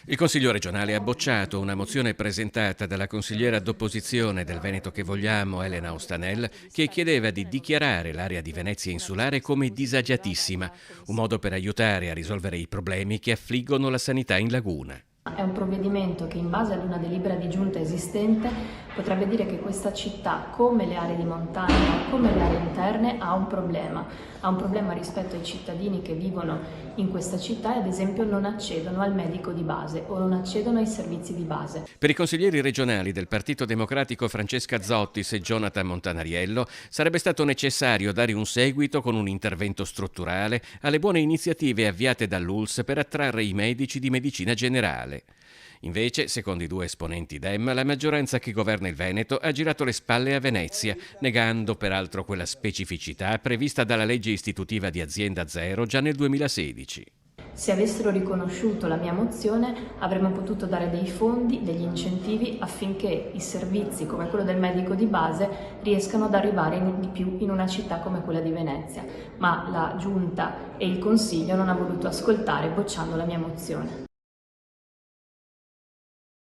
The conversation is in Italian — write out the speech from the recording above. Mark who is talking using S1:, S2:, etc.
S1: Il Consiglio regionale ha bocciato una mozione presentata dalla consigliera d'opposizione del Veneto che vogliamo, Elena Ostanel, che chiedeva di dichiarare l'area di Venezia insulare come disagiatissima, un modo per aiutare a risolvere i problemi che affliggono la sanità in laguna.
S2: È un provvedimento che in base ad una delibera di giunta esistente potrebbe dire che questa città, come le aree di montagna, come le aree interne, ha un problema rispetto ai cittadini che vivono in questa città e ad esempio non accedono al medico di base o non accedono ai servizi di base.
S1: Per i consiglieri regionali del Partito Democratico Francesca Zottis e Jonathan Montanariello sarebbe stato necessario dare un seguito con un intervento strutturale alle buone iniziative avviate dall'ULSS per attrarre i medici di medicina generale. Invece, secondo i due esponenti Dem, la maggioranza che governa il Veneto ha girato le spalle a Venezia, negando peraltro quella specificità prevista dalla legge istitutiva di Azienda Zero già nel 2016.
S2: Se avessero riconosciuto la mia mozione avremmo potuto dare dei fondi, degli incentivi affinché i servizi come quello del medico di base riescano ad arrivare di più in una città come quella di Venezia, ma la Giunta e il Consiglio non hanno voluto ascoltare bocciando la mia mozione.